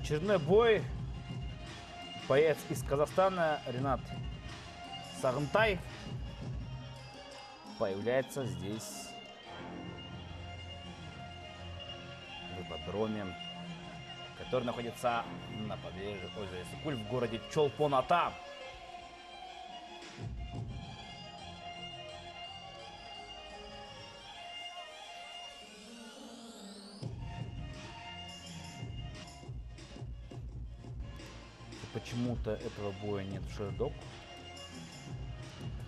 Очередной бой. Боец из Казахстана Ринат Сагынтай появляется здесь в ипподроме, который находится на побережье озера Иссык-Куль в городе Чолпон-Ата. Почему-то этого боя нет в Шердок.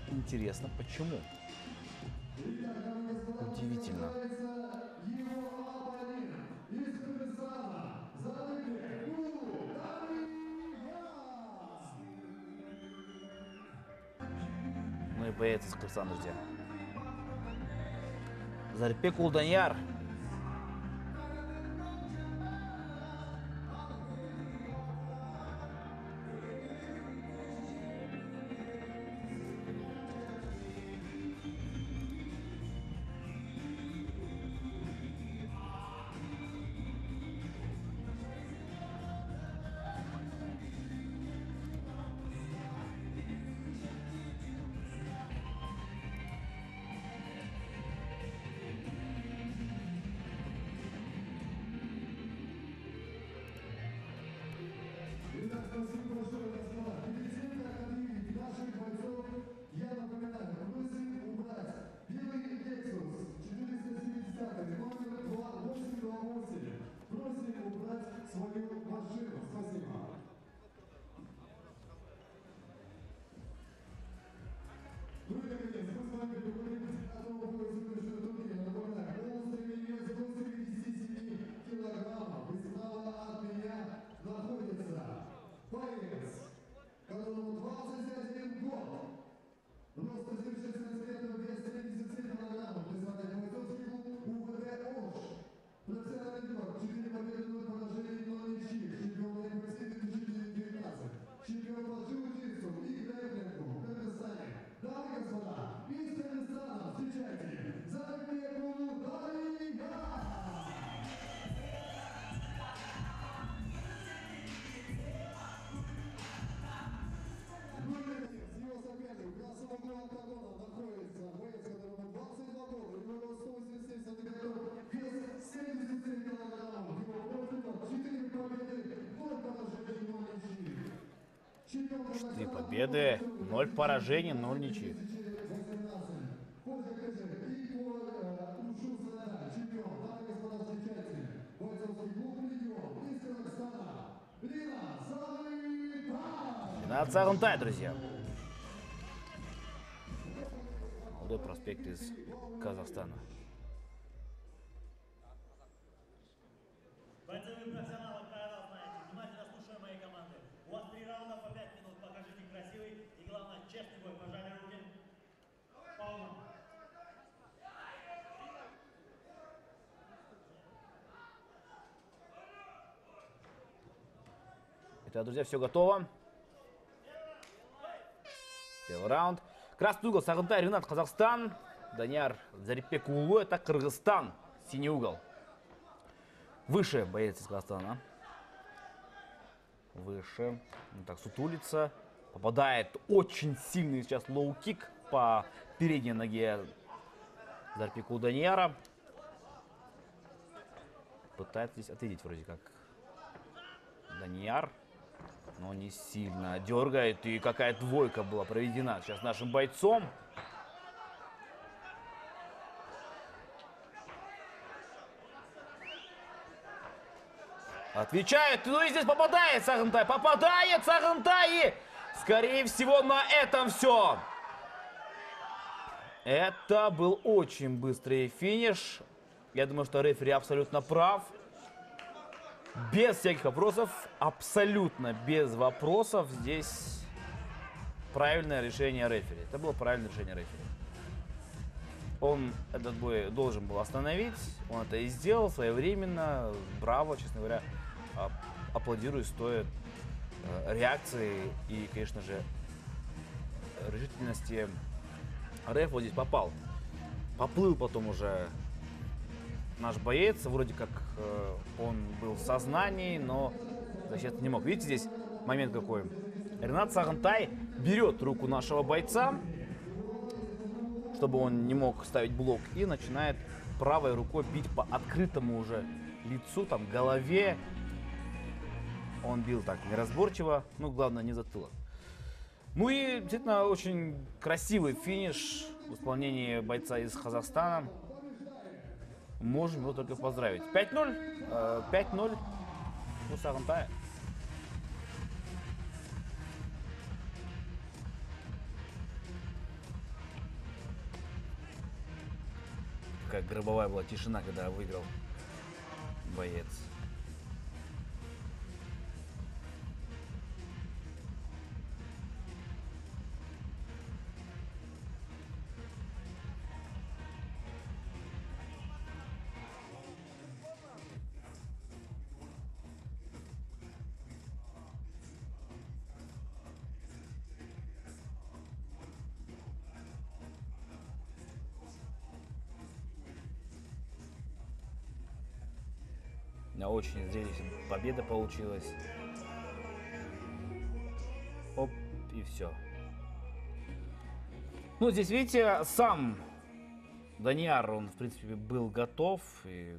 Интересно, почему? Удивительно. Ну и боец из Кыргызстана, друзья. Зарипбек Улданияр. Спасибо большое, господа. Перед тем, как объявить наших бойцов, я напоминаю, просим убрать белый Lexus 470 номер 2828. Просим убрать свою машину. Спасибо. Ну и наконец, мы с вами договорились о новом завершенном турнире. Напоминаю, полностью вес до 77 килограммов. И справа от меня находится боец, которому 21 год. Рост 166 сантиметров, вес 77 килограммов. Призвание бойцовский клуб УВД ОШ. Профессиональный игрок, 4 победы, 0 поражений, 0 ничьих. Чемпион МПС 2019. Чемпион по джиу-джитсу и грэпплингу в Кыргызстане. Дамы и господа, из Кыргызстана встречайте Зарипбек Улданияр! Его соперник в красном углу октагона находится боец, которому 22 года, у него 187 сантиметров, вес 77 килограммов, его профиль 4 победы, 0 поражений, 0 ничьих. 4 победы, 0 поражений, 0 ничьих. Ринат Сагынтай, друзья. Молодой проспект из Казахстана. Бойцы, вы профессионалы, правила знаете. Внимательно слушаем моей команды. У вас 3 раунда по 5 минут. Покажите красивый и, главное, честный бой. Пожали руки. Пауна. Итак, друзья, все готово. Первый раунд. Красный угол Сагынтай Ринат, Казахстан. Данияр Зарипбек Улу, это Кыргызстан. Синий угол. Выше боец из Казахстана. Выше. Он так сутулится. Попадает очень сильный сейчас лоу-кик по передней ноге Зарипбека Улданияра. Пытается здесь ответить вроде как Данияр. Но не сильно дергает. И какая двойка была проведена сейчас нашим бойцом. Отвечает. Ну и здесь попадает Сагынтай. Попадает Сагынтай. И, скорее всего, на этом все. Это был очень быстрый финиш. Я думаю, что рефери абсолютно прав. Без всяких вопросов, абсолютно без вопросов, здесь правильное решение рефери. Это было правильное решение рефери. Он этот бой должен был остановить, он это и сделал своевременно, браво, честно говоря, аплодирую, стоит реакции и, конечно же, решительности. Реф вот здесь попал. Поплыл потом уже наш боец, вроде как он был в сознании, но защищаться не мог. Видите, здесь момент какой. Ренат Сагынтай берет руку нашего бойца, чтобы он не мог ставить блок, и начинает правой рукой бить по открытому уже лицу, там, голове. Он бил так неразборчиво, ну, главное, не затылок. Ну и действительно очень красивый финиш в исполнении бойца из Казахстана. Можем его только поздравить. 5-0. 5-0 у Сагынтая. Какая гробовая была тишина, когда выиграл боец. Очень зрелищная победа получилась. Оп, и все. Ну, здесь, видите, сам Данияр, он, в принципе, был готов. И